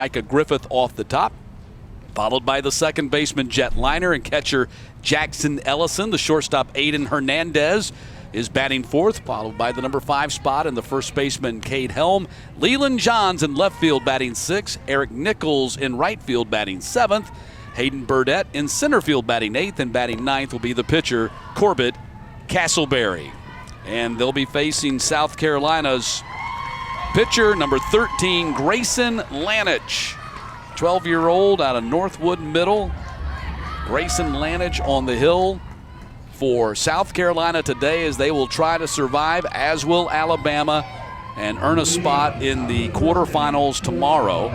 Micah Griffith off the top, followed by the second baseman Jet Liner and catcher Jackson Ellison. The shortstop Aiden Hernandez is batting fourth, followed by the number 5 spot and the first baseman Cade Helm. Leland Johns in left field batting 6th. Eric Nichols in right field batting 7th. Hayden Burdett in center field batting 8th, and batting 9th will be the pitcher Corbett Castleberry. And they'll be facing South Carolina's pitcher, number 13, Grayson Lanich, 12-year-old out of Northwood Middle. Grayson Lanich on the hill for South Carolina today as they will try to survive, as will Alabama, and earn a spot in the quarterfinals tomorrow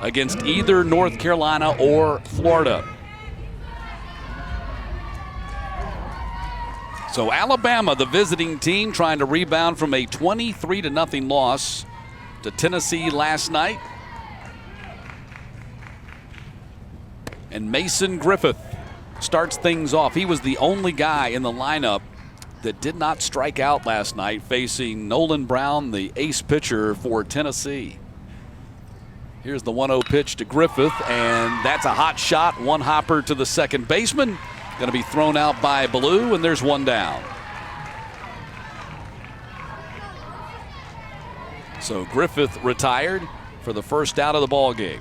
against either North Carolina or Florida. So Alabama, the visiting team, trying to rebound from a 23-0 loss to Tennessee last night. And Mason Griffith starts things off. He was the only guy in the lineup that did not strike out last night, facing Nolan Brown, the ace pitcher for Tennessee. Here's the 1-0 pitch to Griffith, and that's a hot shot. One hopper to the second baseman. Going to be thrown out by Ballou, and there's one down. So Griffith retired for the first out of the ball game.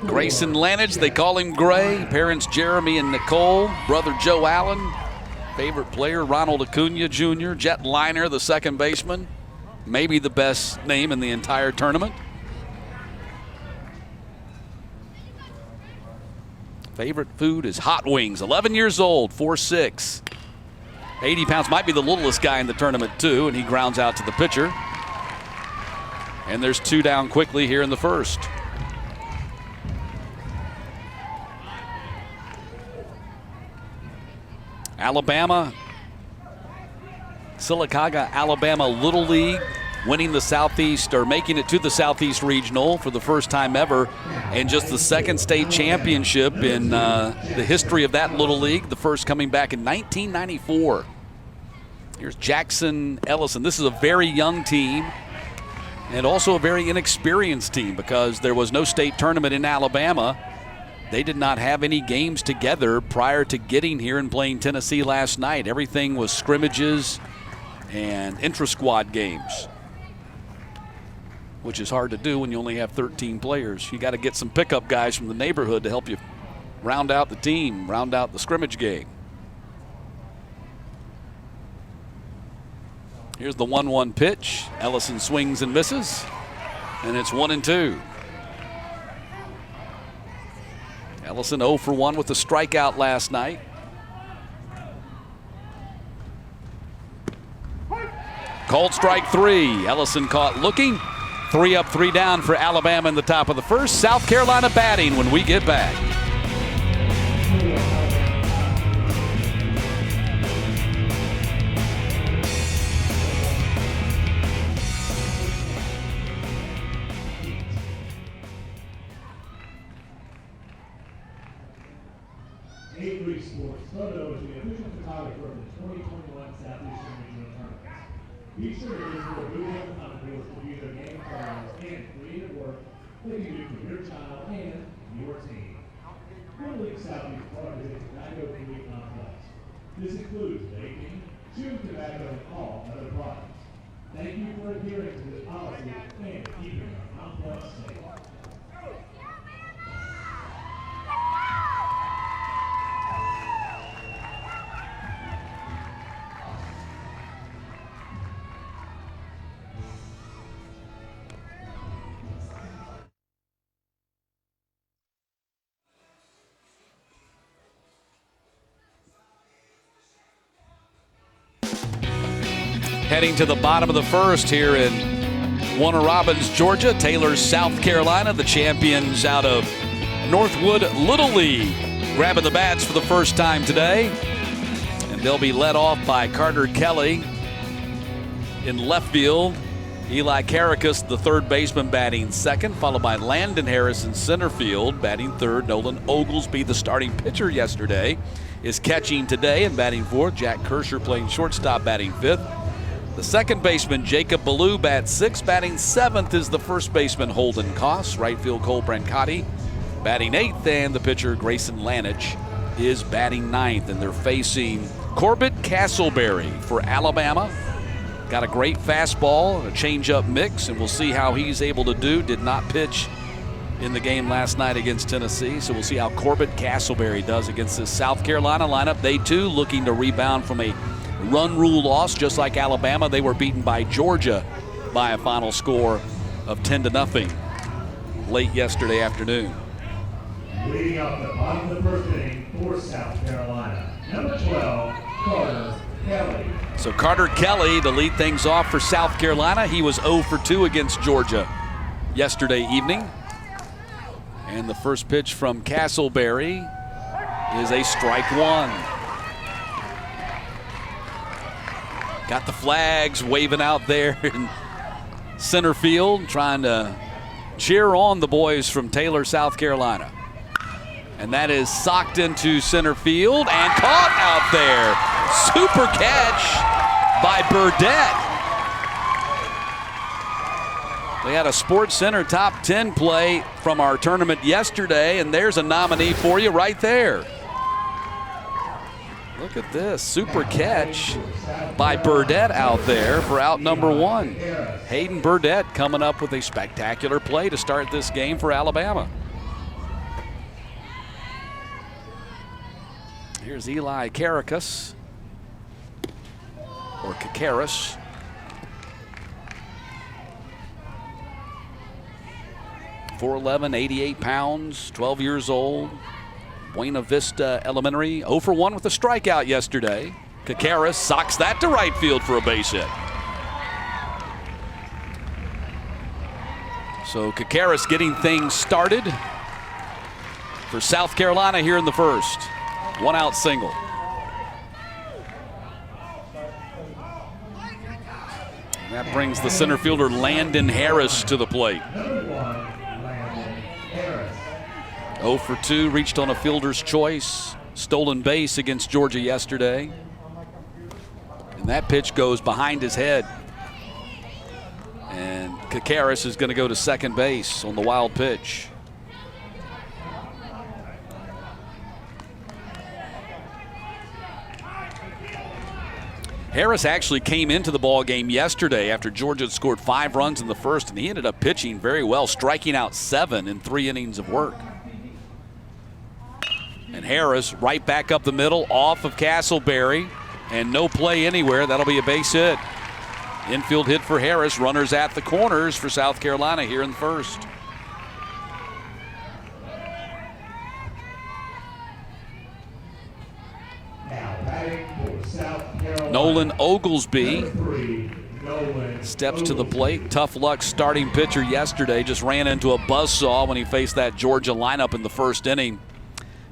Grayson Lanich, they call him Gray. Parents Jeremy and Nicole. Brother Joe Allen. Favorite player Ronald Acuna Jr. Jet Liner, the second baseman. Maybe the best name in the entire tournament. Favorite food is hot wings. 11 years old, 4'6". 80 pounds, might be the littlest guy in the tournament too, and he grounds out to the pitcher. And there's 2 down quickly here in the first. Alabama, Sylacauga, Alabama Little League, winning the Southeast, or making it to the Southeast Regional for the first time ever, and just the second state championship in the history of that Little League, the first coming back in 1994. Here's Jackson Ellison. This is a very young team and also a very inexperienced team because there was no state tournament in Alabama. They did not have any games together prior to getting here and playing Tennessee last night. Everything was scrimmages and intra-squad games, which is hard to do when you only have 13 players. You got to get some pickup guys from the neighborhood to help you round out the team, round out the scrimmage game. Here's the 1-1 pitch. Ellison swings and misses, and it's 1-2. Ellison 0 for 1 with a strikeout last night. Called strike 3. Ellison caught looking. 3 up, 3 down for Alabama in the top of the first. South Carolina batting when we get back. Be sure to use the Blue Ribbon Hunters to view their game plans and creative work that you do for your child and your team. Little League Southeast Park is a tobacco-free complex. This includes vaping, chewing tobacco, and all other products. Thank you for adhering to this policy and keeping our complex safe. Heading to the bottom of the first here in Warner Robins, Georgia. Taylor's South Carolina, the champions out of Northwood Little League, grabbing the bats for the first time today. And they'll be led off by Carter Kelly in left field. Eli Caracas, the third baseman, batting second, followed by Landon Harris in center field, batting third. Nolan Oglesby, the starting pitcher yesterday, is catching today and batting fourth. Jack Kersher playing shortstop, batting fifth. The second baseman, Jacob Ballou, bats 6th. Batting 7th is the first baseman, Holden Koss. Right field, Cole Brancotti batting 8th. And the pitcher, Grayson Lanich, is batting 9th. And they're facing Corbett Castleberry for Alabama. Got a great fastball, a changeup mix, and we'll see how he's able to do. Did not pitch in the game last night against Tennessee, so we'll see how Corbett Castleberry does against this South Carolina lineup. They, too, looking to rebound from a run rule loss, just like Alabama. They were beaten by Georgia by a final score of 10-0 late yesterday afternoon. Leading up the bottom of the first inning for South Carolina, number 12, Carter Kelly. So Carter Kelly to lead things off for South Carolina. He was 0 for 2 against Georgia yesterday evening. And the first pitch from Castleberry is a strike one. Got the flags waving out there in center field, trying to cheer on the boys from Taylor, South Carolina. And that is socked into center field and caught out there. Super catch by Burdett. We had a Sports Center top 10 play from our tournament yesterday, and there's a nominee for you right there. Look at this, super catch by Burdett out there for out number 1. Hayden Burdett coming up with a spectacular play to start this game for Alabama. Here's Eli Karakas, or Kakaris. .411, 88 pounds, 12 years old. Buena Vista Elementary, 0 for 1 with a strikeout yesterday. Kakaris socks that to right field for a base hit. So Kakaris getting things started for South Carolina here in the first. 1-out single. And that brings the center fielder Landon Harris to the plate. 0 for 2, reached on a fielder's choice. Stolen base against Georgia yesterday. And that pitch goes behind his head. And Kakaris is going to go to second base on the wild pitch. Harris actually came into the ball game yesterday after Georgia had scored 5 runs in the first, and he ended up pitching very well, striking out 7 in 3 innings of work. And Harris right back up the middle, off of Castleberry, and no play anywhere. That'll be a base hit. Infield hit for Harris. Runners at the corners for South Carolina here in the first. Nolan Oglesby steps to the plate. Tough luck starting pitcher yesterday. Just ran into a buzzsaw when he faced that Georgia lineup in the first inning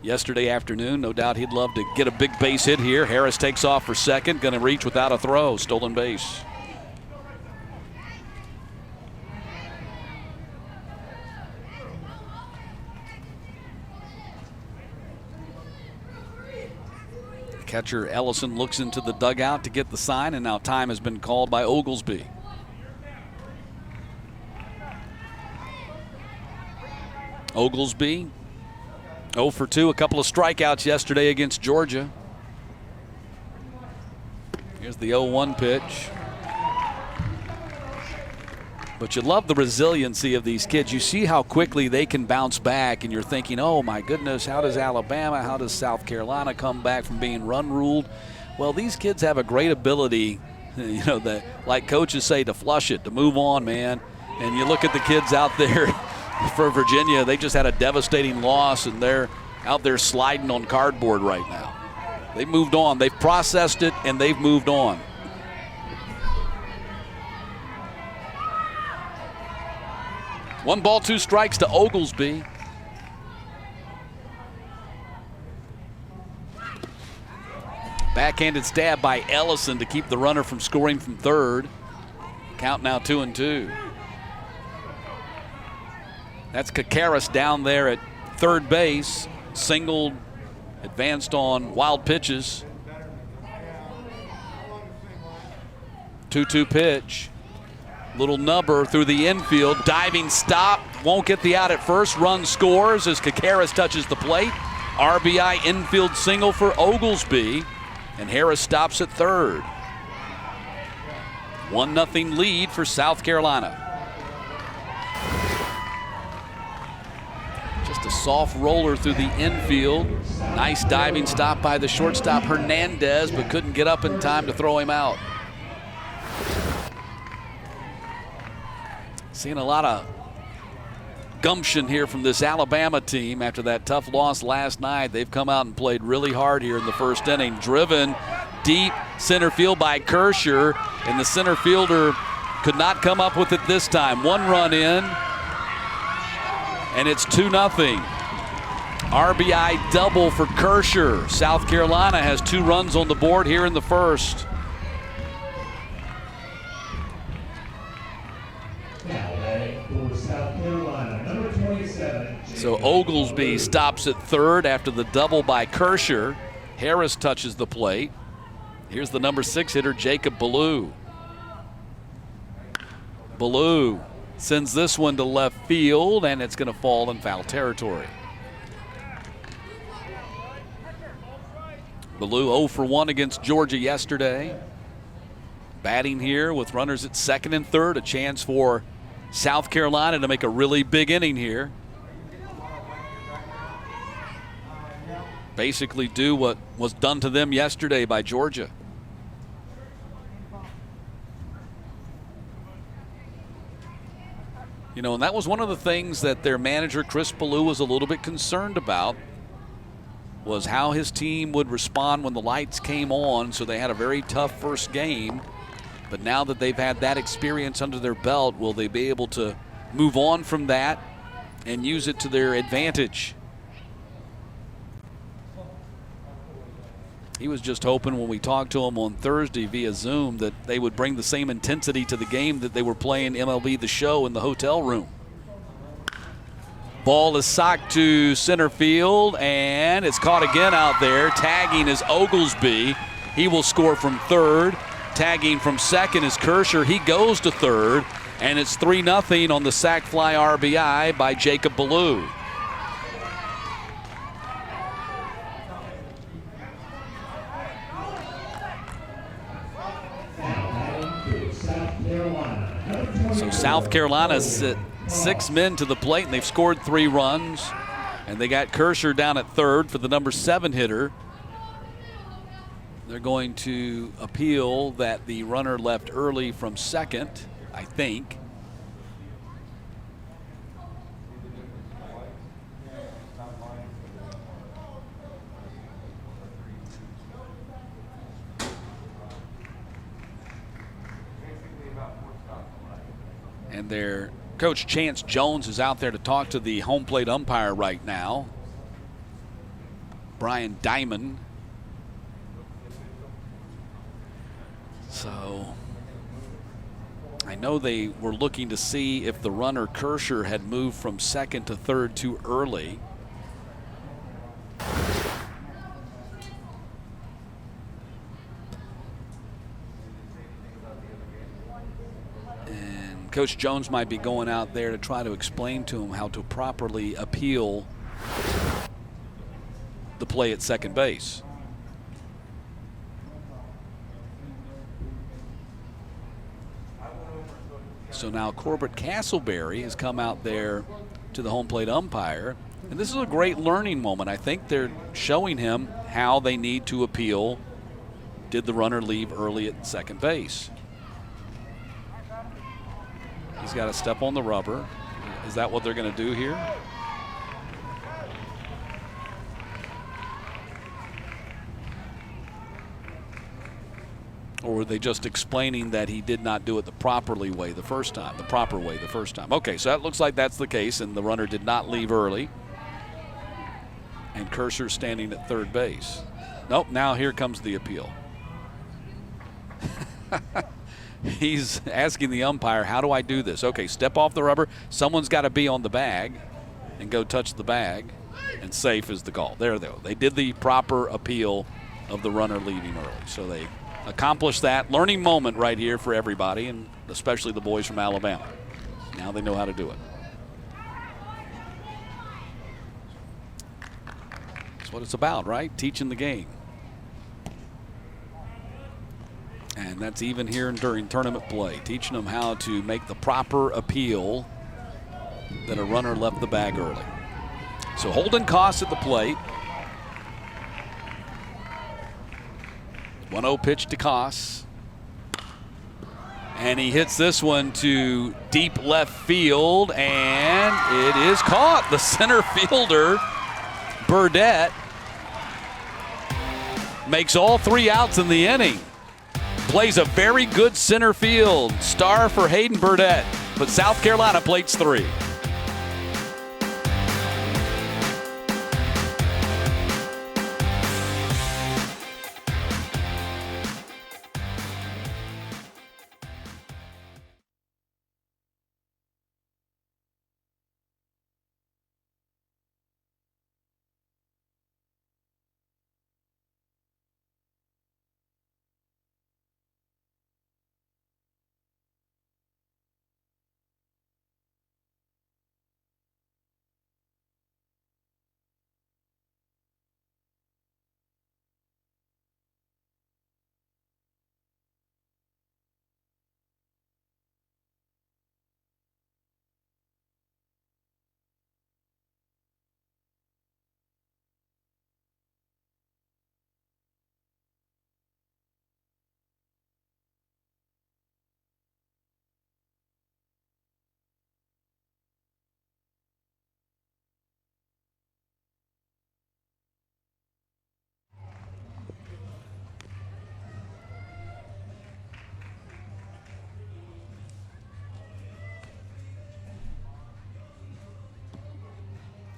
yesterday afternoon. No doubt he'd love to get a big base hit here. Harris takes off for second. Going to reach without a throw. Stolen base. Catcher Ellison looks into the dugout to get the sign, and now time has been called by Oglesby. Oglesby, 0 for 2, a couple of strikeouts yesterday against Georgia. Here's the 0-1 pitch. But you love the resiliency of these kids. You see how quickly they can bounce back, and you're thinking, oh my goodness, how does Alabama, how does South Carolina come back from being run ruled? Well, these kids have a great ability, you know, that, like coaches say, to flush it, to move on, man. And you look at the kids out there for Virginia, they just had a devastating loss, and they're out there sliding on cardboard right now. They've moved on. They've processed it, and they've moved on. One ball, 2 strikes to Oglesby. Backhanded stab by Ellison to keep the runner from scoring from third. Count now 2-2. That's Kakaris down there at third base. Singled, advanced on wild pitches. 2-2 pitch. Little number through the infield. Diving stop. Won't get the out at first. Run scores as Kakaris touches the plate. RBI infield single for Oglesby. And Harris stops at third. 1-0 lead for South Carolina. Just a soft roller through the infield. Nice diving stop by the shortstop Hernandez, but couldn't get up in time to throw him out. Seeing a lot of gumption here from this Alabama team after that tough loss last night. They've come out and played really hard here in the first inning. Driven deep center field by Kersher, and the center fielder could not come up with it this time. 1 run in, and it's 2-0. RBI double for Kersher. South Carolina has 2 runs on the board here in the first. So Oglesby stops at third after the double by Kersher. Harris touches the plate. Here's the number 6 hitter, Jacob Ballou. Ballou sends this one to left field, and it's going to fall in foul territory. Ballou 0 for 1 against Georgia yesterday. Batting here with runners at second and third, a chance for South Carolina to make a really big inning here. Basically do what was done to them yesterday by Georgia. You know, and that was one of the things that their manager, Chris Ballou, was a little bit concerned about, was how his team would respond when the lights came on. So they had a very tough first game. But now that they've had that experience under their belt, will they be able to move on from that and use it to their advantage? He was just hoping when we talked to him on Thursday via Zoom that they would bring the same intensity to the game that they were playing MLB The Show in the hotel room. Ball is socked to center field, and it's caught again out there. Tagging is Oglesby. He will score from third. Tagging from second is Kersher. He goes to third, and it's 3-0 on the sac fly RBI by Jacob Ballou. So South Carolina's at 6 men to the plate, and they've scored 3 runs. And they got Kersher down at third for the number 7 hitter. They're going to appeal that the runner left early from second, I think. And their coach, Chance Jones, is out there to talk to the home plate umpire right now, Brian Diamond. So I know they were looking to see if the runner Kersher had moved from second to third too early. And Coach Jones might be going out there to try to explain to him how to properly appeal the play at second base. So now Corbett Castleberry has come out there to the home plate umpire, and this is a great learning moment. I think they're showing him how they need to appeal. Did the runner leave early at second base? He's got to step on the rubber. Is that what they're going to do here? Or were they just explaining that he did not do it the proper way the first time? Okay, so that looks like that's the case, and the runner did not leave early. And Kersher standing at third base. Nope, now here comes the appeal. He's asking the umpire, how do I do this? Okay, step off the rubber. Someone's got to be on the bag and go touch the bag, and safe is the call. There they go. They did the proper appeal of the runner leaving early. So they accomplish that learning moment right here for everybody, and especially the boys from Alabama. Now they know how to do it. That's what it's about, right? Teaching the game. And that's even here during tournament play, teaching them how to make the proper appeal that a runner left the bag early. So Holden Koss at the plate. 1-0 pitch to Koss. And he hits this one to deep left field, and it is caught. The center fielder, Burdett, makes all 3 outs in the inning. Plays a very good center field. Star for Hayden Burdett, but South Carolina plates 3.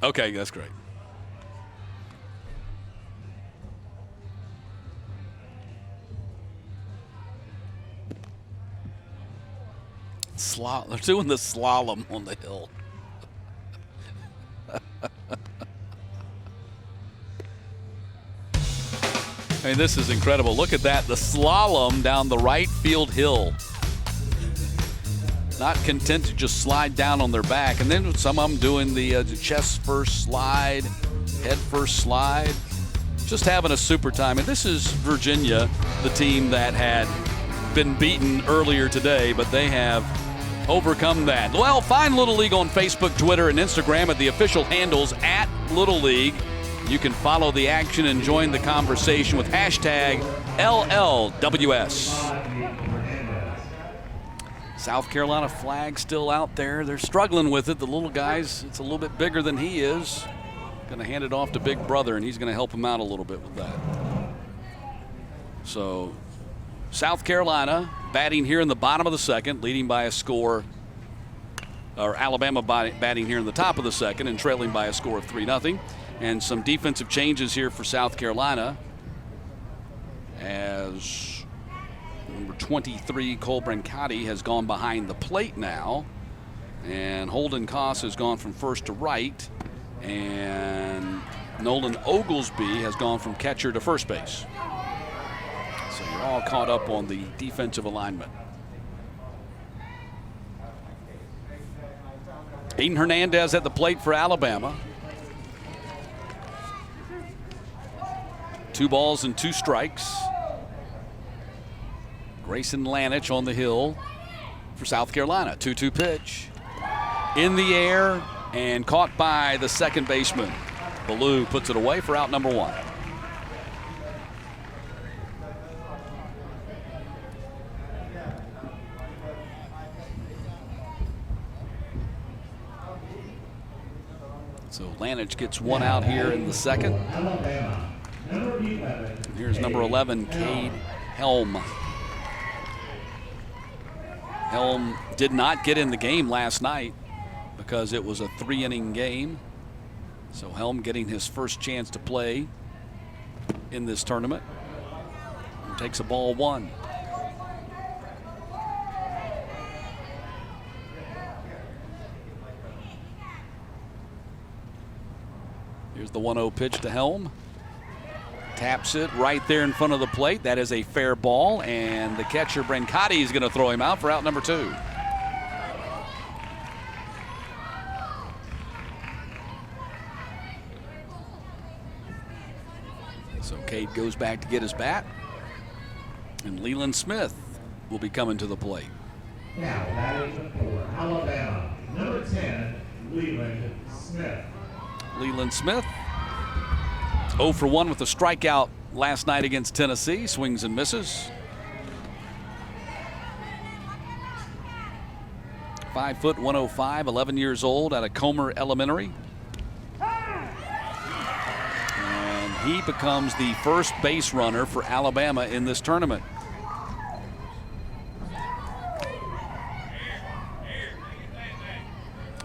Okay, that's great. They're doing the slalom on the hill. I mean, this is incredible. Look at that, the slalom down the right field hill. Not content to just slide down on their back. And then some of them doing the chest first slide, head first slide. Just having a super time. And this is Virginia, the team that had been beaten earlier today, but they have overcome that. Well, find Little League on Facebook, Twitter, and Instagram at the official handles at Little League. You can follow the action and join the conversation with hashtag LLWS. South Carolina flag still out there. They're struggling with it. The little guy's, it's a little bit bigger than he is. Going to hand it off to Big Brother, and he's going to help him out a little bit with that. So South Carolina batting here in the bottom of the second, leading by a score, or Alabama batting here in the top of the second and trailing by a score of 3-0. And some defensive changes here for South Carolina as number 23, Cole Brancati, has gone behind the plate now. And Holden Koss has gone from first to right. And Nolan Oglesby has gone from catcher to first base. So you're all caught up on the defensive alignment. Aiden Hernandez at the plate for Alabama. 2 balls and 2 strikes. Grayson Lanich on the hill for South Carolina. 2-2 pitch. In the air and caught by the second baseman. Ballou puts it away for out number 1. So Lanich gets 1 out here in the second. Here's number 11, Cade Helm. Helm did not get in the game last night because it was a 3-inning game. So Helm getting his first chance to play in this tournament. And takes a ball 1. Here's the 1-0 pitch to Helm. Taps it right there in front of the plate. That is a fair ball, and the catcher, Brancotti, is going to throw him out for out number 2. So Cade goes back to get his bat, and Leland Smith will be coming to the plate. Now batting for Alabama, number 10, Leland Smith. Leland Smith, 0 for 1 with a strikeout last night against Tennessee. Swings and misses. 5 foot 105, 11 years old, out of Comer Elementary. And he becomes the first base runner for Alabama in this tournament.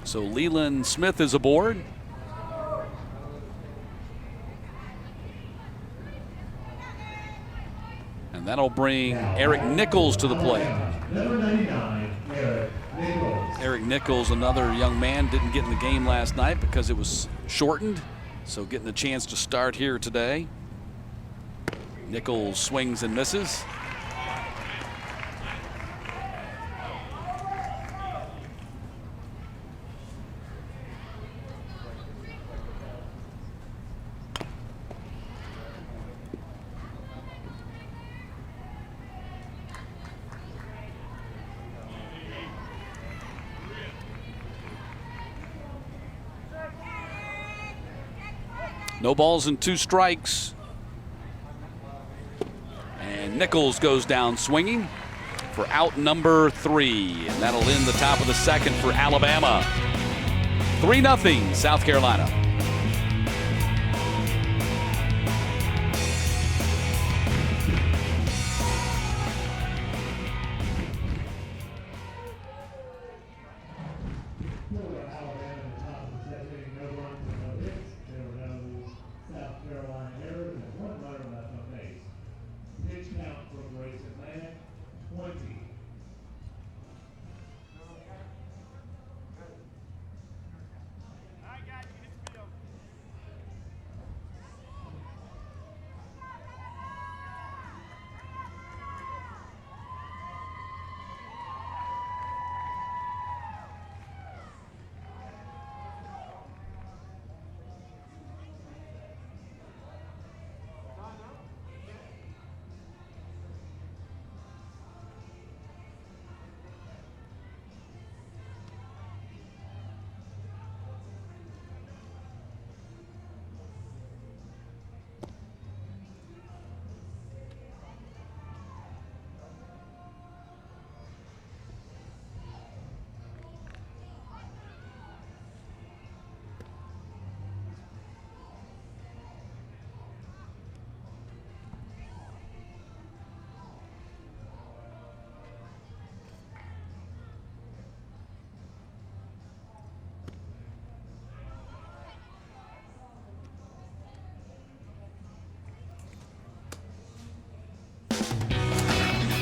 So Leland Smith is aboard. And that'll bring Eric Nichols to the plate. Number 99, Eric Nichols. Eric Nichols, another young man, didn't get in the game last night because it was shortened. So getting a chance to start here today. Nichols swings and misses. No balls and 2 strikes. And Nichols goes down swinging for out number 3. And that'll end the top of the second for Alabama. 3-0 South Carolina.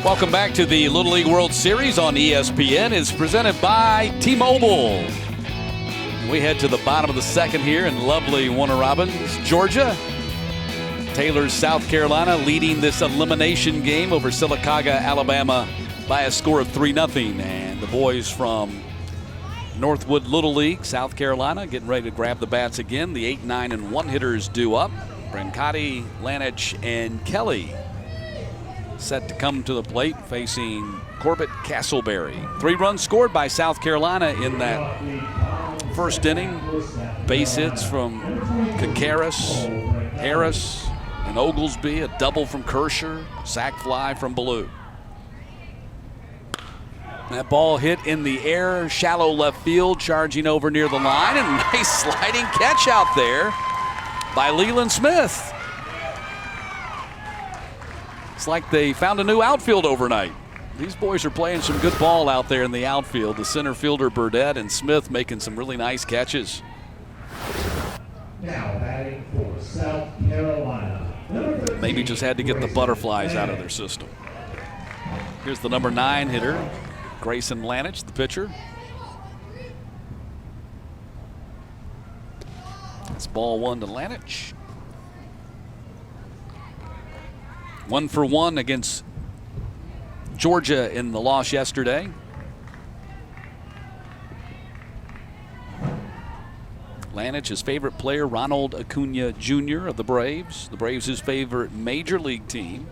Welcome back to the Little League World Series on ESPN. It's presented by T-Mobile. We head to the bottom of the second here in lovely Warner Robins, Georgia. Taylor's South Carolina leading this elimination game over Sylacauga, Alabama by a score of 3-0. And the boys from Northwood Little League, South Carolina, getting ready to grab the bats again. The 8, 9, and 1 hitters due up. Brancotti, Lanich, and Kelly set to come to the plate facing Corbett Castleberry. 3 runs scored by South Carolina in that first inning. Base hits from Kakaris, Harris, and Oglesby. A double from Kersher. Sac fly from Ballou. That ball hit in the air, shallow left field, charging over near the line. And a nice sliding catch out there by Leland Smith. It's like they found a new outfield overnight. These boys are playing some good ball out there in the outfield. The center fielder Burdett and Smith making some really nice catches. Now batting for South Carolina. Maybe just had to get the butterflies out of their system. Here's the number 9 hitter, Grayson Lanich, the pitcher. It's ball 1 to Lanich. 1-for-1 against Georgia in the loss yesterday. Lanich's favorite player, Ronald Acuna Jr. of the Braves. The Braves' favorite major league team.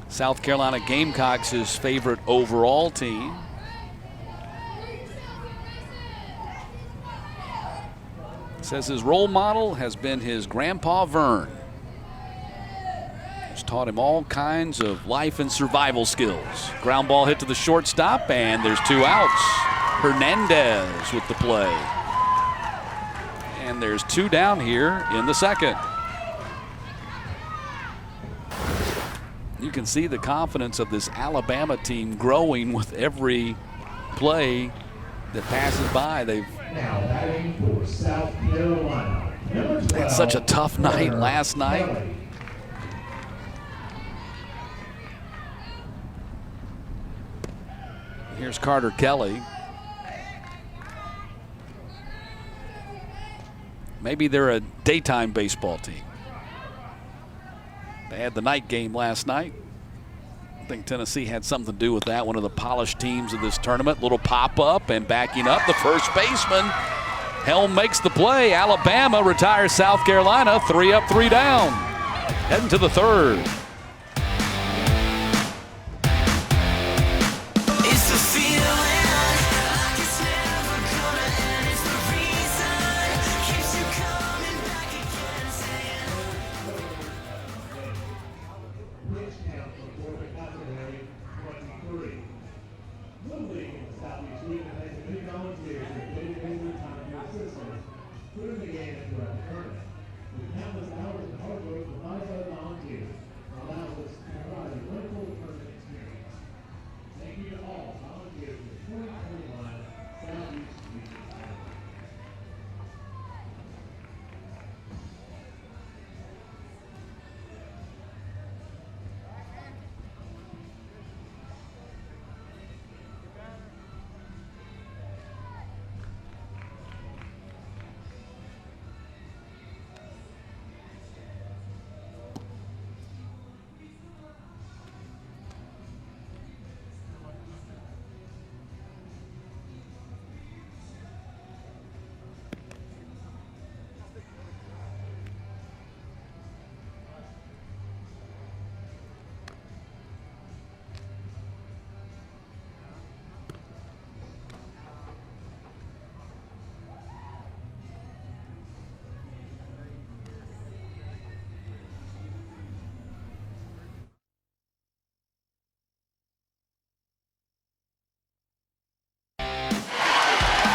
South Carolina Gamecocks' his favorite overall team. Says his role model has been his grandpa Vern. He's taught him all kinds of life and survival skills. Ground ball hit to the shortstop, and there's 2 outs. Hernandez with the play. And there's 2 down here in the second. You can see the confidence of this Alabama team growing with every play that passes by. They've Now batting for South Carolina. had such a tough night last night. Here's Carter Kelly. Maybe they're a daytime baseball team. They had the night game last night. I think Tennessee had something to do with that. One of the polished teams of this tournament. Little pop-up and backing up the first baseman. Helm makes the play. Alabama retires South Carolina. 3 up, 3 down. Heading to the third.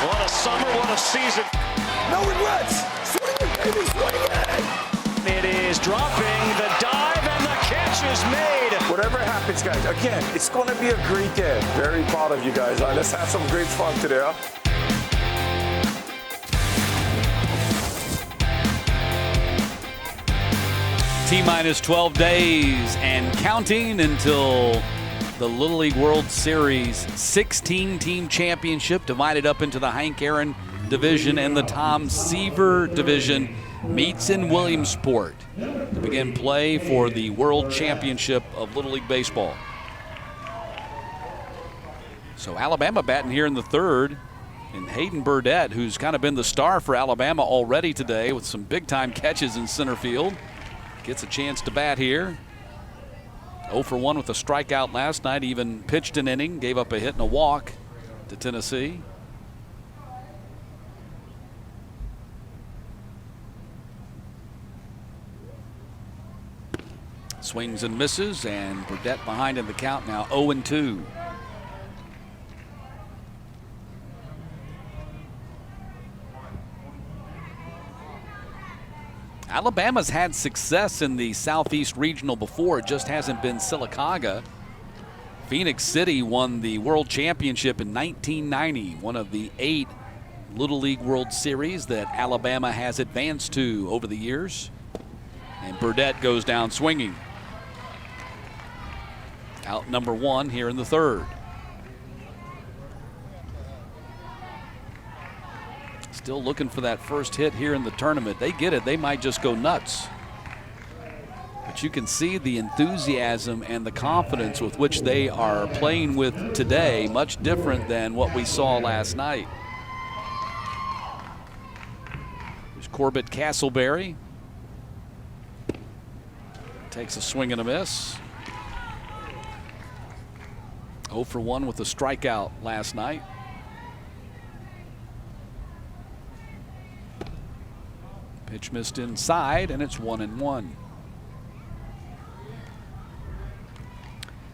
What a summer, what a season. No regrets. Swing it, baby, swing it. It is dropping, the dive, and the catch is made. Whatever happens, guys, again, it's going to be a great day. Very proud of you guys. All right, let's have some great fun today. Huh? T-minus 12 days and counting until the Little League World Series 16-team championship, divided up into the Hank Aaron division and the Tom Seaver division, meets in Williamsport to begin play for the World Championship of Little League Baseball. So Alabama batting here in the third, and Hayden Burdett, who's kind of been the star for Alabama already today with some big-time catches in center field, gets a chance to bat here. 0-for-1 with a strikeout last night, even pitched an inning, gave up a hit and a walk to Tennessee. Swings and misses, and Burdett behind in the count now, 0-2. Alabama's had success in the Southeast Regional before. It just hasn't been Sylacauga. Phoenix City won the World Championship in 1990, one of the 8 Little League World Series that Alabama has advanced to over the years. And Burdett goes down swinging. Out number 1 here in the third. Still looking for that first hit here in the tournament. They get it, they might just go nuts. But you can see the enthusiasm and the confidence with which they are playing with today, much different than what we saw last night. There's Corbett Castleberry. Takes a swing and a miss. 0 for 1 with a strikeout last night. Pitch missed inside, and it's 1-1.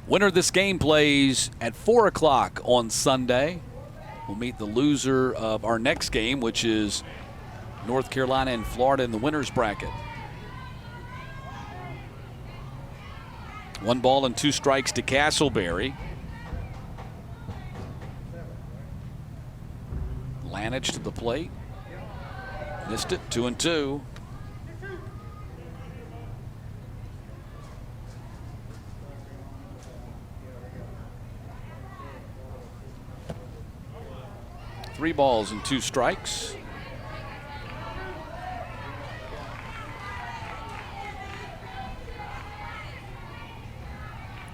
Winner of this game plays at 4 o'clock on Sunday. We'll meet the loser of our next game, which is North Carolina and Florida in the winner's bracket. 1 ball and 2 strikes to Castleberry. Lanich to the plate. Missed it, 2-2. Three balls and 2 strikes.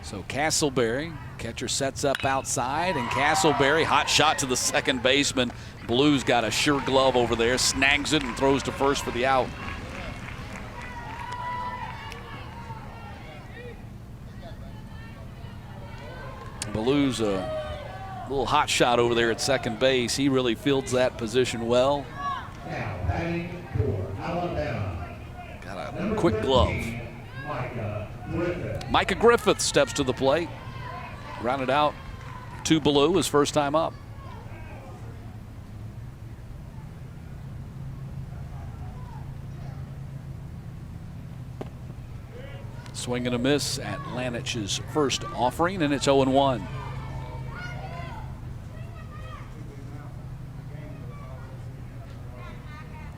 So Castleberry, catcher sets up outside, and Castleberry, hot shot to the second baseman. Blue's got a sure glove over there, snags it and throws to first for the out. Blue's a little hot shot over there at second base. He really fields that position well. Now batting for Alabama. Got a quick glove. Micah Griffith. Micah Griffith steps to the plate. Grounded out to Blue his first time up. Swing and a miss at Lanich's first offering, and it's 0-1.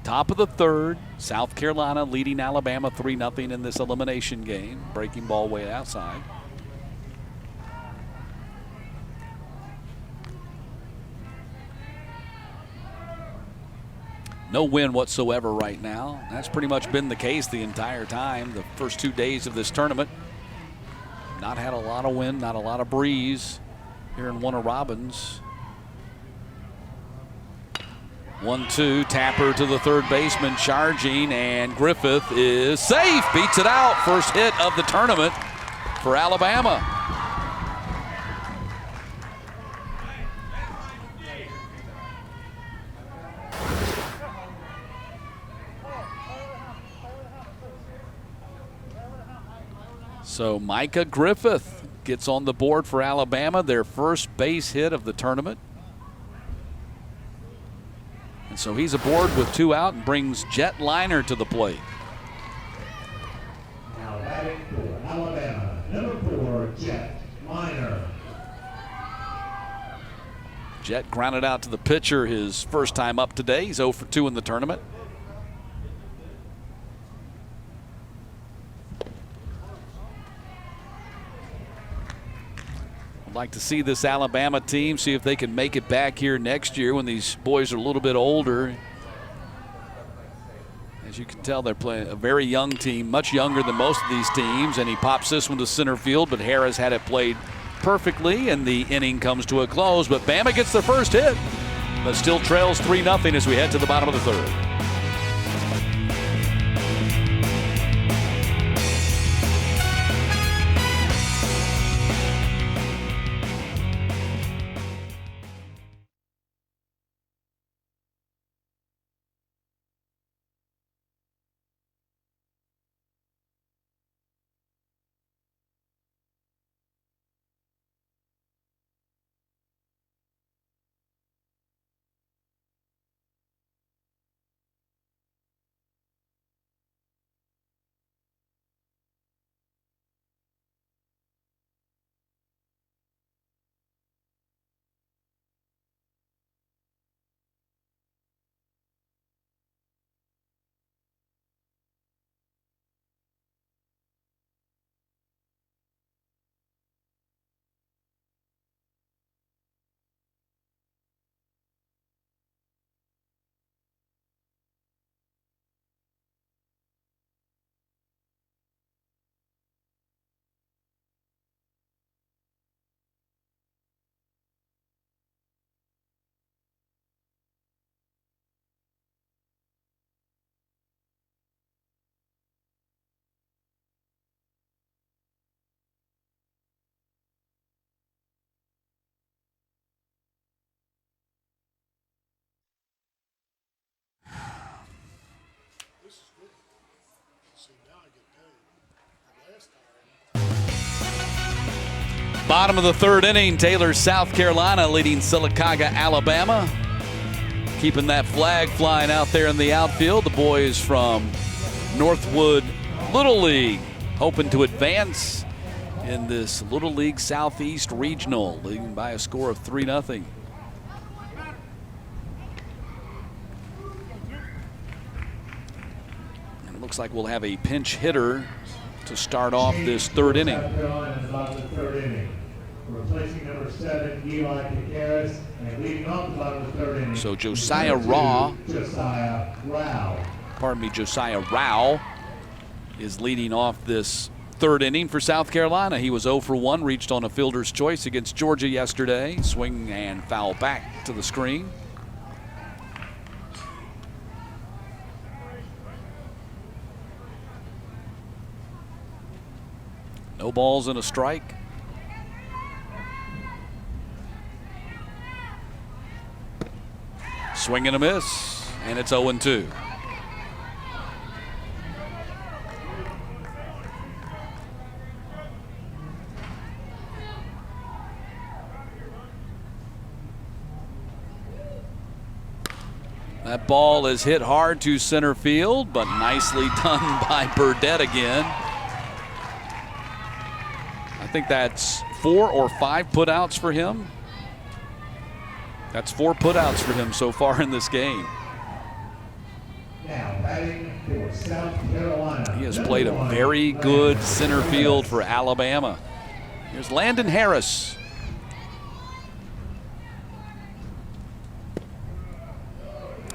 Top of the third, South Carolina leading Alabama 3-0 in this elimination game. Breaking ball way outside. No win whatsoever right now. That's pretty much been the case the entire time. The first 2 days of this tournament. Not had a lot of wind, not a lot of breeze here in Warner Robins. 1-2, Tapper to the third baseman, charging, and Griffith is safe. Beats it out. First hit of the tournament for Alabama. So Micah Griffith gets on the board for Alabama, their first base hit of the tournament. And so he's aboard with 2 out and brings Jet Liner to the plate. Now batting for Alabama, number 4, Jet Liner. Jet grounded out to the pitcher his first time up today. He's 0 for 2 in the tournament. I'd like to see this Alabama team, see if they can make it back here next year when these boys are a little bit older. As you can tell, they're playing a very young team, much younger than most of these teams, and he pops this one to center field, but Harris had it played perfectly, and the inning comes to a close. But Bama gets their first hit, but still trails 3-0 as we head to the bottom of the third. Bottom of the third inning, Taylor, South Carolina leading Sylacauga, Alabama. Keeping that flag flying out there in the outfield. The boys from Northwood Little League hoping to advance in this Little League Southeast Regional, leading by a score of 3-0. And it looks like we'll have a pinch hitter to start off this third inning. South Carolina is about the third inning. Replacing number 7, Eli Caceres, and leading off the bottom of the third inning. So Josiah Rao, Josiah Rao is leading off this third inning for South Carolina. He was 0 for 1, reached on a fielder's choice against Georgia yesterday. Swing and foul back to the screen. No balls and a strike. Swing and a miss, and it's 0-2. That ball is hit hard to center field, but nicely done by Burdett again. I think that's 4 or 5 putouts for him. That's 4 putouts for him so far in this game. Now batting for South Carolina. He has played a very good center field for Alabama. Here's Landon Harris.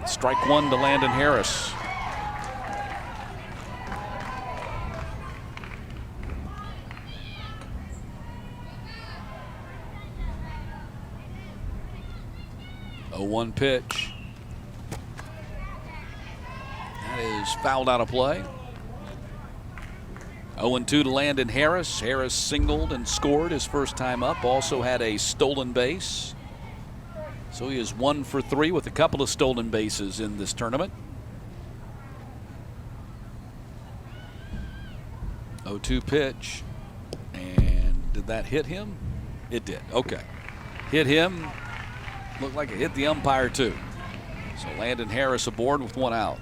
Strike 1 to Landon Harris. A 1 pitch. That is fouled out of play. 0-2 to Landon Harris. Harris singled and scored his first time up. Also had a stolen base. So he is 1 for 3 with a couple of stolen bases in this tournament. 0-2 pitch. And did that hit him? It did. Okay. Hit him. Looked like it hit the umpire too. So Landon Harris aboard with 1 out.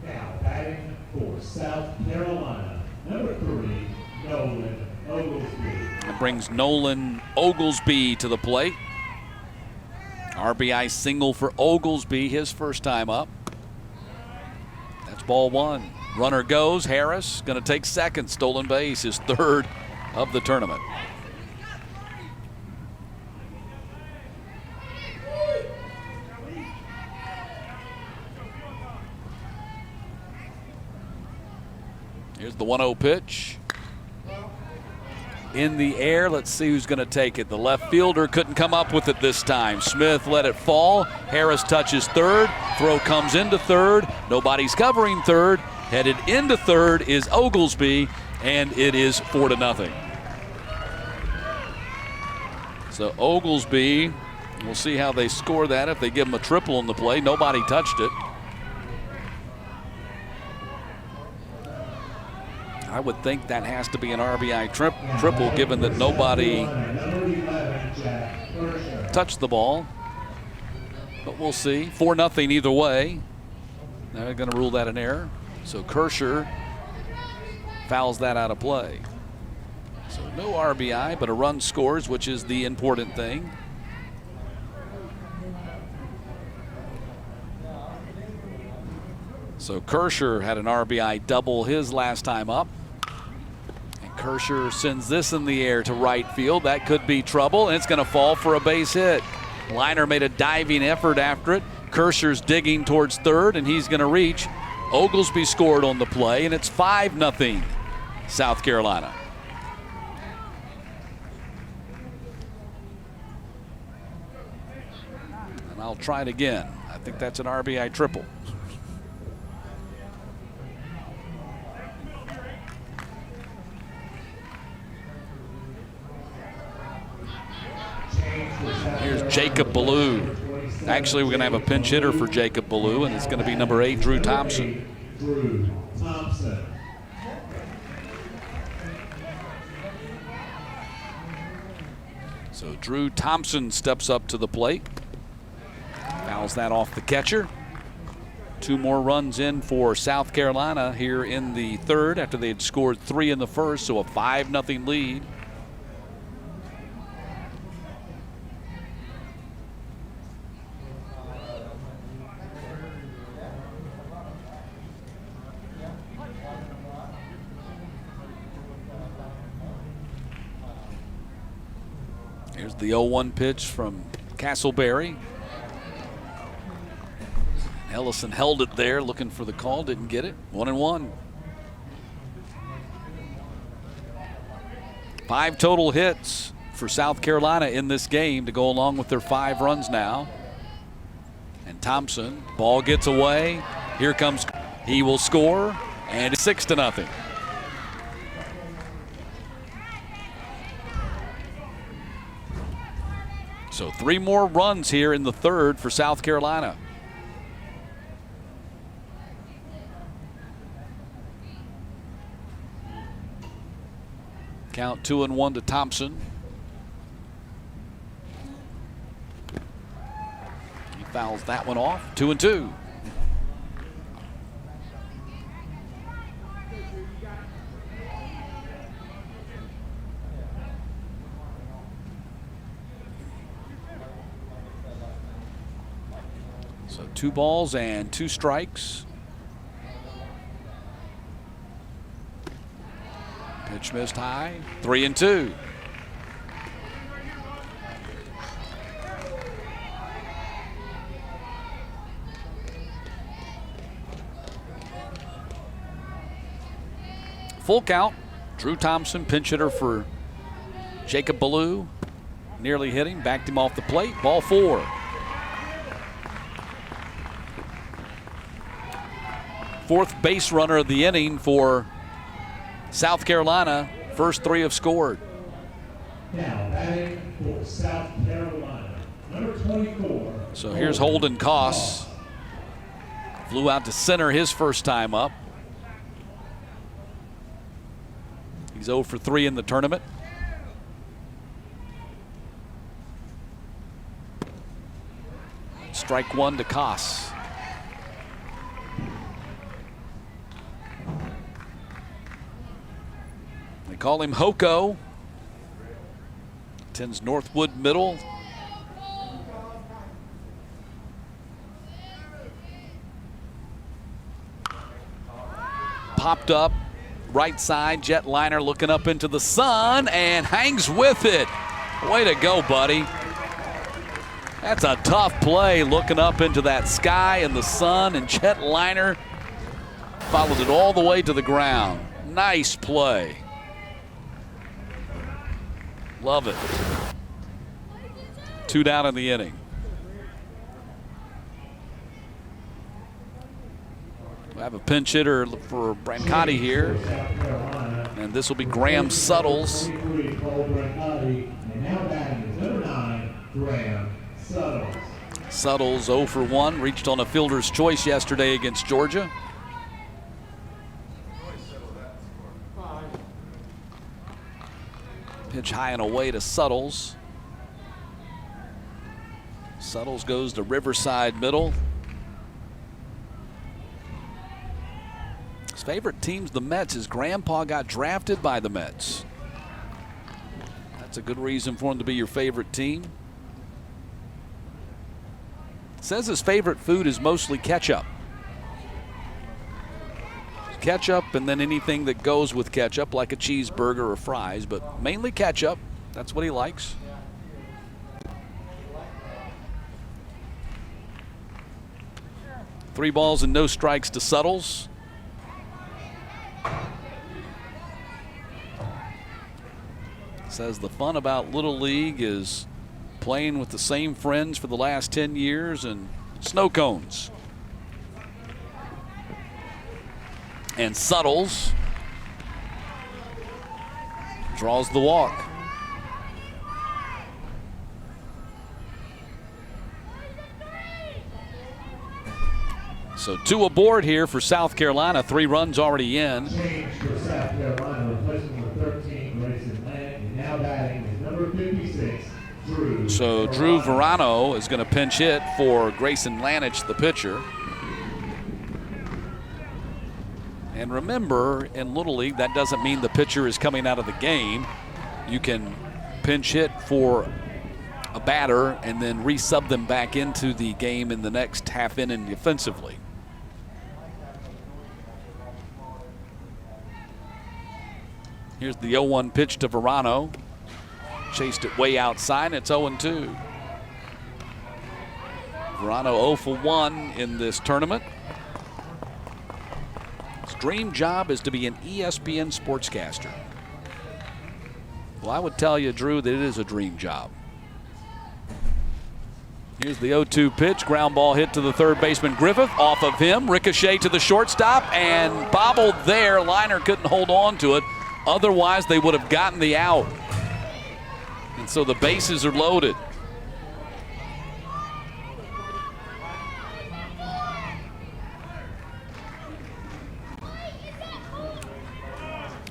Now batting for South Carolina, number 3, Nolan Oglesby. That brings Nolan Oglesby to the plate. RBI single for Oglesby, his first time up. That's ball 1. Runner goes. Harris going to take second. Stolen base, his 3rd of the tournament. Here's the 1-0 pitch. In the air. Let's see who's going to take it. The left fielder couldn't come up with it this time. Smith let it fall. Harris touches third. Throw comes into third. Nobody's covering third. Headed into third is Oglesby, and it is 4-0. So Oglesby, we'll see how they score that if they give him a triple in the play. Nobody touched it. I would think that has to be an RBI triple, given that nobody touched the ball. But we'll see. 4-0 either way. They're going to rule that an error. So Kersher fouls that out of play. So no RBI, but a run scores, which is the important thing. So Kersher had an RBI double his last time up. Kersher sends this in the air to right field. That could be trouble, and it's going to fall for a base hit. Liner made a diving effort after it. Kersher's digging towards third, and he's going to reach. Oglesby scored on the play, and it's 5-0 South Carolina. And I'll try it again. I think that's an RBI triple. Here's Jacob Ballou. Actually, we're going to have a pinch hitter for Jacob Ballou, and it's going to be number 8, Drew Thompson. Drew Thompson. So Drew Thompson steps up to the plate. Fouls that off the catcher. 2 more runs in for South Carolina here in the third after they had scored 3 in the first, so a 5-0 lead. Here's the 0-1 pitch from Castleberry. Ellison held it there, looking for the call, didn't get it. 1-1. 5 total hits for South Carolina in this game to go along with their 5 runs now. And Thompson, ball gets away. Here comes, he will score, and it's 6-0. So 3 more runs here in the third for South Carolina. Count 2-1 to Thompson. He fouls that one off. 2-2. So 2 balls and 2 strikes. Pitch missed high. 3-2. Full count. Drew Thompson, pinch hitter for Jacob Ballou. Nearly hit him, backed him off the plate. Ball 4. Fourth base runner of the inning for South Carolina. First 3 have scored. Now batting for South Carolina, number 24. So here's Holden Koss. Flew out to center his first time up. He's 0 for 3 in the tournament. Strike 1 to Koss. They call him Hoko. Attends Northwood Middle. Popped up, right side, jetliner looking up into the sun and hangs with it. Way to go, buddy. That's a tough play, looking up into that sky and the sun, and jetliner followed it all the way to the ground. Nice play. Love it. 2 down in the inning. We have a pinch hitter for Brancotti here. And this will be Graham Suttles. Suttles 0 for 1, reached on a fielder's choice yesterday against Georgia. Pitch high and away to Suttles. Suttles goes to Riverside Middle. His favorite team's the Mets. His grandpa got drafted by the Mets. That's a good reason for him to be your favorite team. Says his favorite food is mostly ketchup. Ketchup and then anything that goes with ketchup, like a cheeseburger or fries, but mainly ketchup. That's what he likes. Three balls and no strikes to Suttles. Says the fun about Little League is playing with the same friends for the last 10 years and snow cones. And Suttles draws the walk. So 2 aboard here for South Carolina. 3 runs already in. Change for South Carolina, replacing number 13, Grayson Land. Now batting is number 56, Drew. So Drew Verano is going to pinch hit for Grayson Lanich, the pitcher. And remember, in Little League, that doesn't mean the pitcher is coming out of the game. You can pinch hit for a batter and then resub them back into the game in the next half inning defensively. Here's the 0-1 pitch to Verano. Chased it way outside, and it's 0-2. Verano 0 for 1 in this tournament. His dream job is to be an ESPN sportscaster. Well, I would tell you, Drew, that it is a dream job. Here's the 0-2 pitch. Ground ball hit to the third baseman, Griffith. Off of him, ricochet to the shortstop, and bobbled there. Liner couldn't hold on to it. Otherwise, they would have gotten the out. And so the bases are loaded.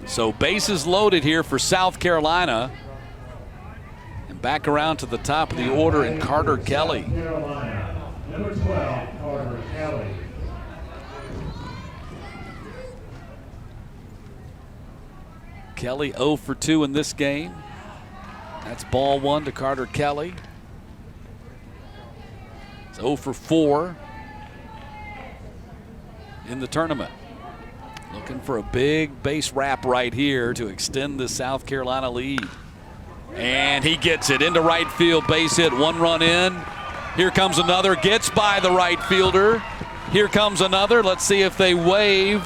So bases loaded here for South Carolina. And back around to the top of the order in Carter Kelly. South Carolina, number 12, Carter Kelly. Kelly 0 for 2 in this game. That's ball 1 to Carter Kelly. It's 0 for 4 in the tournament. Looking for a big base wrap right here to extend the South Carolina lead. And he gets it into right field, base hit, 1 run in. Here comes another, gets by the right fielder. Here comes another. Let's see if they wave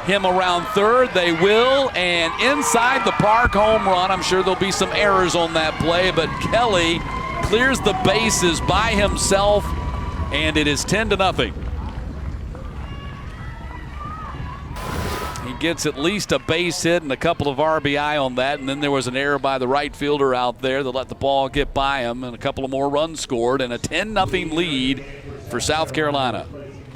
him around third. They will, and inside the park, home run. I'm sure there'll be some errors on that play, but Kelly clears the bases by himself, and it is 10-0. He gets at least a base hit and a couple of RBI on that, and then there was an error by the right fielder out there that let the ball get by him, and a couple of more runs scored, and a 10-0 lead for South Carolina.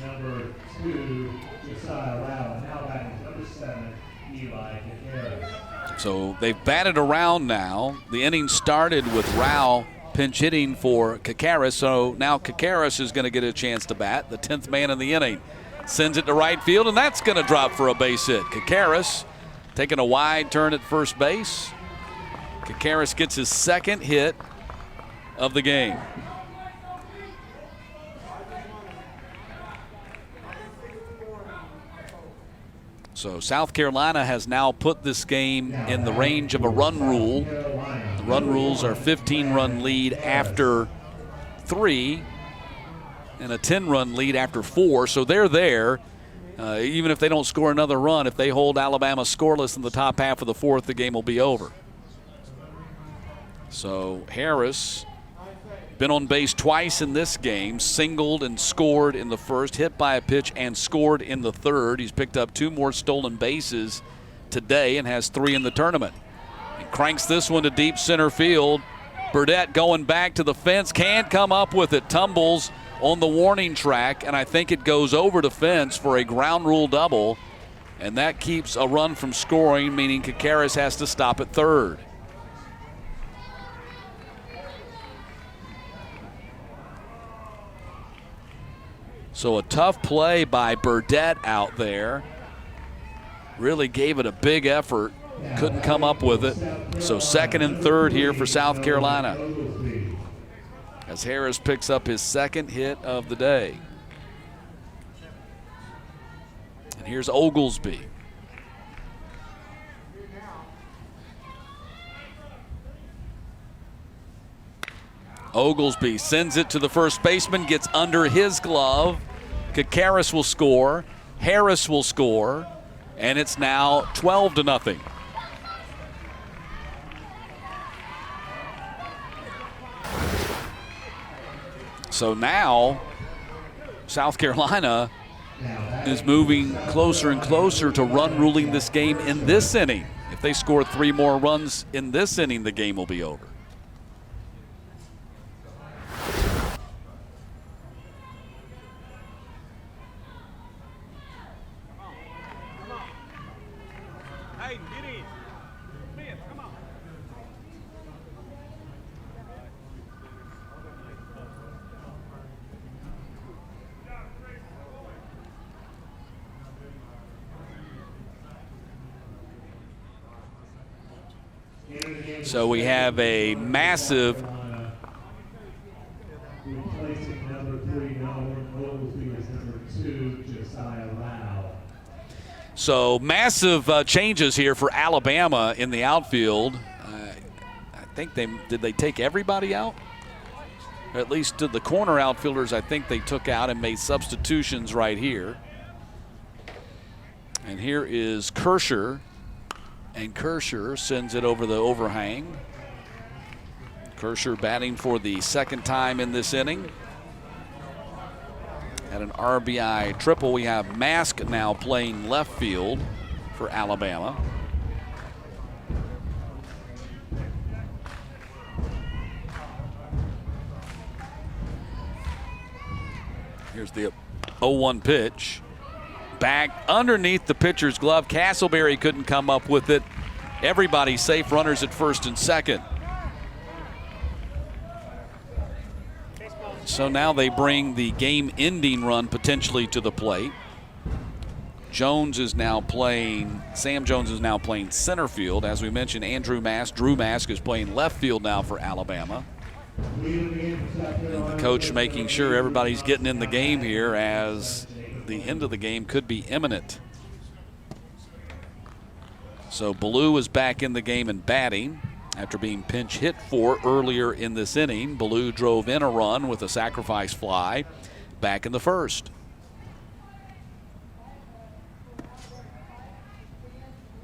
Number 2, Josiah Rao. Now batting number 7, Eli Caceres. So they've batted around now. The inning started with Rao pinch hitting for Caceres, so now Caceres is going to get a chance to bat, the 10th man in the inning. Sends it to right field, and that's going to drop for a base hit. Caceres taking a wide turn at first base. Caceres gets his 2nd hit of the game. So South Carolina has now put this game in the range of a run rule. The run rules are 15-run lead after 3 and a 10-run lead after 4. So they're there. Even if they don't score another run, if they hold Alabama scoreless in the top half of the 4th, the game will be over. So Harris been on base twice in this game, singled and scored in the 1st, hit by a pitch and scored in the 3rd. He's picked up 2 more stolen bases today and has 3 in the tournament. And cranks this one to deep center field. Burdette going back to the fence, can't come up with it, tumbles on the warning track, and I think it goes over the fence for a ground rule double, and that keeps a run from scoring, meaning Caceres has to stop at 3rd. So a tough play by Burdette out there. Really gave it a big effort. Couldn't come up with it. So 2nd and 3rd here for South Carolina, as Harris picks up his 2nd hit of the day. And here's Oglesby. Oglesby sends it to the first baseman, gets under his glove. Caceres will score. Harris will score. And it's now 12-0. So now South Carolina is moving closer and closer to run ruling this game in this inning. If they score 3 more runs in this inning, the game will be over. So we have a massive replacing number 3, Melvin Oglesby, as number 2, Josiah Lau. So massive changes here for Alabama in the outfield. I think did they take everybody out? Or at least the corner outfielders I think they took out and made substitutions right here. And here is Kersher. And Kersher sends it over the overhang. Kersher batting for the second time in this inning. At an RBI triple, we have Mask now playing left field for Alabama. Here's the 0-1 pitch. Back underneath the pitcher's glove. Castleberry couldn't come up with it. Everybody safe, runners at first and second. So now they bring the game-ending run potentially to the plate. Sam Jones is now playing center field. As we mentioned, Drew Mask is playing left field now for Alabama. And the coach making sure everybody's getting in the game here as the end of the game could be imminent. So Ballou is back in the game and batting after being pinch hit for earlier in this inning. Ballou drove in a run with a sacrifice fly back in the first.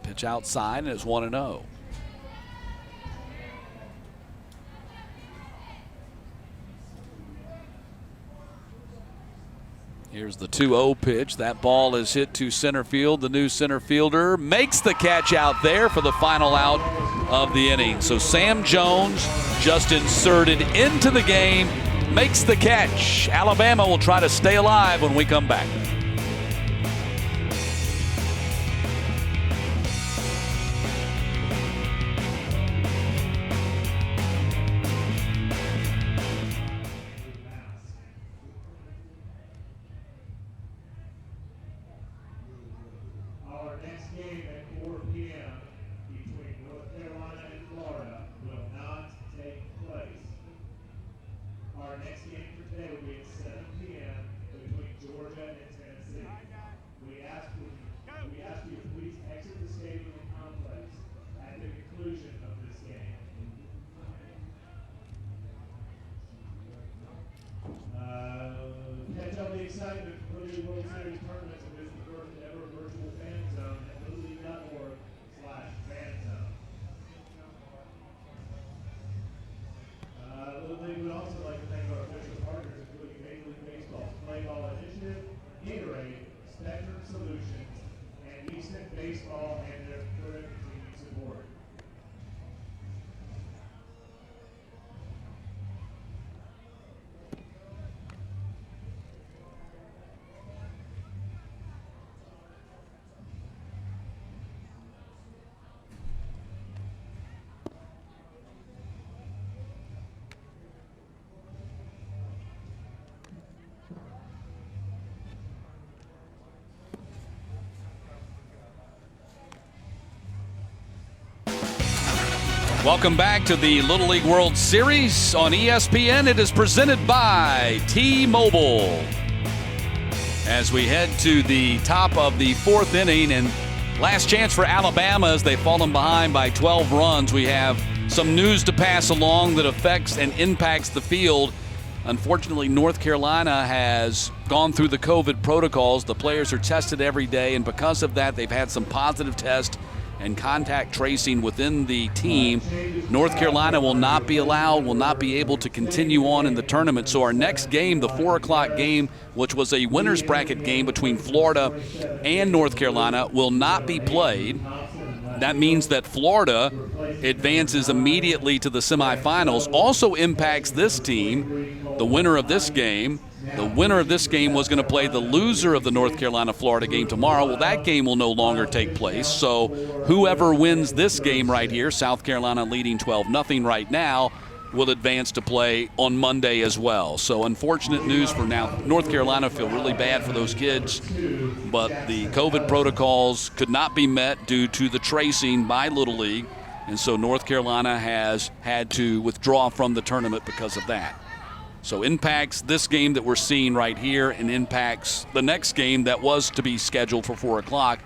Pitch outside and it's 1-0. Here's the 2-0 pitch. That ball is hit to center field. The new center fielder makes the catch out there for the final out of the inning. So Sam Jones, just inserted into the game, makes the catch. Alabama will try to stay alive when we come back. Our next game at 4 p.m. between North Carolina and Florida will not take place. Our next game for today will be at 7 p.m. between Georgia and Tennessee. We ask you to please exit the stadium and complex at the conclusion of this game. Catch all the excitement for the World Series tournaments and visit the first ever virtual fan zone at littleLeague.org/fan zone. Little League would also like to thank our official partners, including Major League Baseball's Play Ball Initiative, Gatorade, Spectrum Solutions, and Easton Baseball, and their continued support. Welcome back to the Little League World Series on ESPN. It is presented by T-Mobile. As we head to the top of the fourth inning and last chance for Alabama as they've fallen behind by 12 runs. We have some news to pass along that affects and impacts the field. Unfortunately, North Carolina has gone through the COVID protocols. The players are tested every day, and because of that, they've had some positive tests and contact tracing within the team. North Carolina will not be able to continue on in the tournament. So our next game, the 4 o'clock game, which was a winner's bracket game between Florida and North Carolina, will not be played. That means that Florida advances immediately to the semifinals. Also impacts this team, the winner of this game, the winner of this game was going to play the loser of the North Carolina-Florida game tomorrow. Well, that game will no longer take place. So whoever wins this game right here, South Carolina leading 12-0 right now, will advance to play on Monday as well. So unfortunate news for now. North Carolina feel really bad for those kids, but the COVID protocols could not be met due to the tracing by Little League, and so North Carolina has had to withdraw from the tournament because of that. So impacts this game that we're seeing right here and impacts the next game that was to be scheduled for 4 o'clock,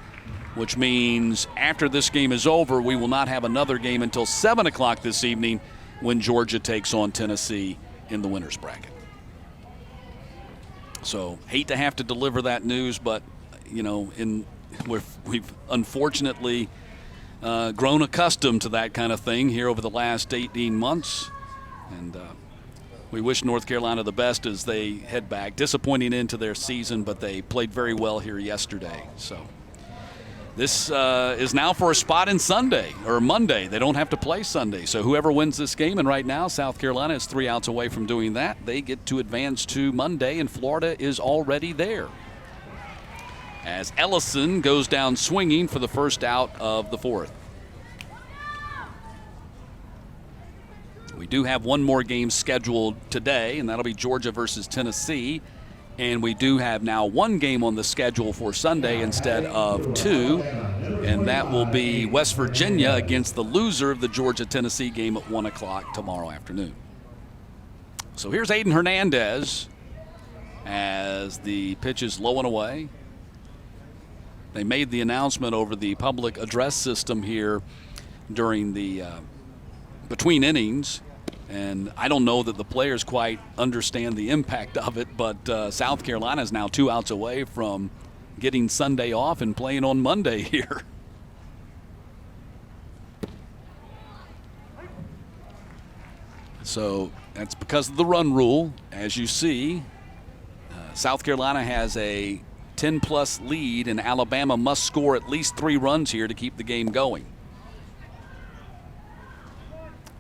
which means after this game is over, we will not have another game until 7 o'clock this evening when Georgia takes on Tennessee in the winners bracket. So hate to have to deliver that news, but we've unfortunately grown accustomed to that kind of thing here over the last 18 months, and we wish North Carolina the best as they head back. Disappointing into their season, but they played very well here yesterday. So this is now for a spot in Monday. They don't have to play Sunday. So whoever wins this game, and right now South Carolina is 3 outs away from doing that, they get to advance to Monday, and Florida is already there. As Ellison goes down swinging for the first out of the 4th. We do have one more game scheduled today, and that'll be Georgia versus Tennessee. And we do have now one game on the schedule for Sunday instead of 2, and that will be West Virginia against the loser of the Georgia-Tennessee game at 1 o'clock tomorrow afternoon. So here's Aiden Hernandez as the pitch is low and away. They made the announcement over the public address system here during the between innings. And I don't know that the players quite understand the impact of it, but South Carolina is now 2 outs away from getting Sunday off and playing on Monday here. So that's because of the run rule. As you see, South Carolina has a 10-plus lead, and Alabama must score at least 3 runs here to keep the game going.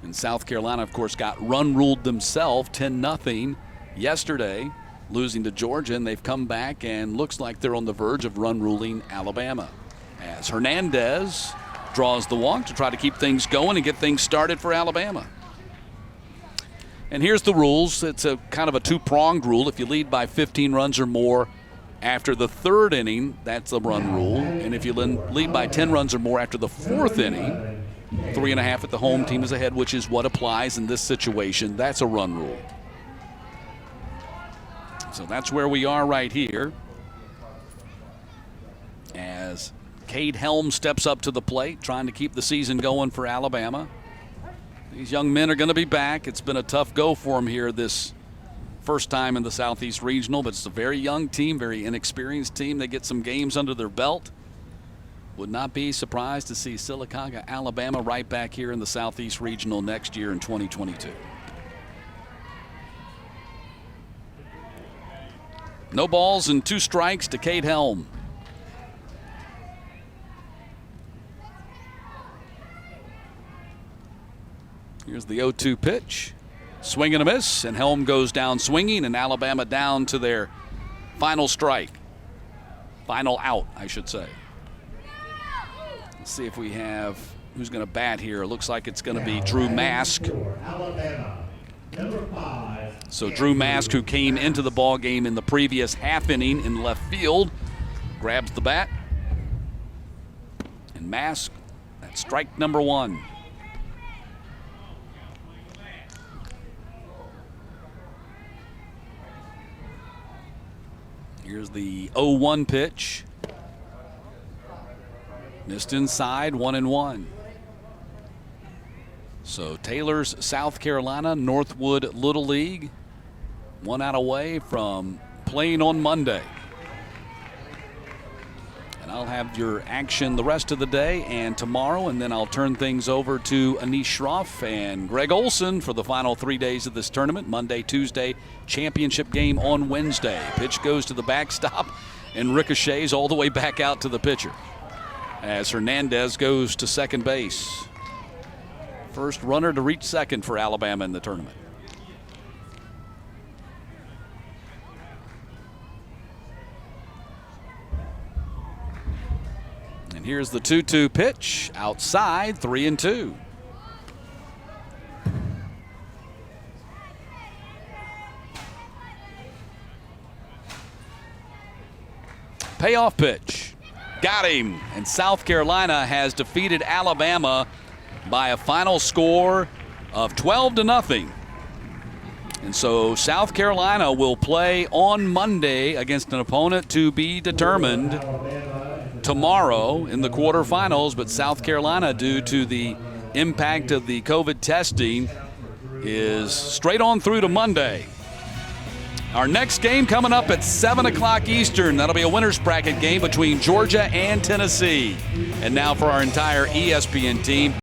And South Carolina, of course, got run-ruled themselves 10-0 yesterday, losing to Georgia, and they've come back and looks like they're on the verge of run-ruling Alabama. As Hernandez draws the walk to try to keep things going and get things started for Alabama. And here's the rules. It's a kind of a 2-pronged rule. If you lead by 15 runs or more after the 3rd inning, that's a run rule. And if you lead by 10 runs or more after the 4th inning, 3.5 at the home team is ahead, which is what applies in this situation. That's a run rule. So that's where we are right here. As Cade Helm steps up to the plate, trying to keep the season going for Alabama. These young men are going to be back. It's been a tough go for them here this first time in the Southeast Regional, but it's a very young team, very inexperienced team. They get some games under their belt. Would not be surprised to see Sylacauga, Alabama right back here in the Southeast Regional next year in 2022. No balls and 2 strikes to Cade Helm. Here's the 0-2 pitch. Swing and a miss, and Helm goes down swinging, and Alabama down to their final strike. Final out, I should say. Let's see if we have who's going to bat here. It looks like it's going to be Drew Mask. So Drew Mask, who came into the ball game in the previous half inning in left field, grabs the bat. And Mask, that's strike number 1. Here's the 0-1 pitch. Missed inside, 1-1. So Taylor's South Carolina, Northwood Little League, 1 out away from playing on Monday. And I'll have your action the rest of the day and tomorrow, and then I'll turn things over to Anish Shroff and Greg Olson for the final 3 days of this tournament. Monday, Tuesday, championship game on Wednesday. Pitch goes to the backstop and ricochets all the way back out to the pitcher as Hernandez goes to second base. First runner to reach second for Alabama in the tournament. And here's the 2-2 pitch. Outside, 3-2. Payoff pitch. Got him. And South Carolina has defeated Alabama by a final score of 12-0. And so South Carolina will play on Monday against an opponent to be determined tomorrow in the quarterfinals. But South Carolina, due to the impact of the COVID testing, is straight on through to Monday. Our next game coming up at 7 o'clock Eastern. That'll be a winner's bracket game between Georgia and Tennessee. And now for our entire ESPN team,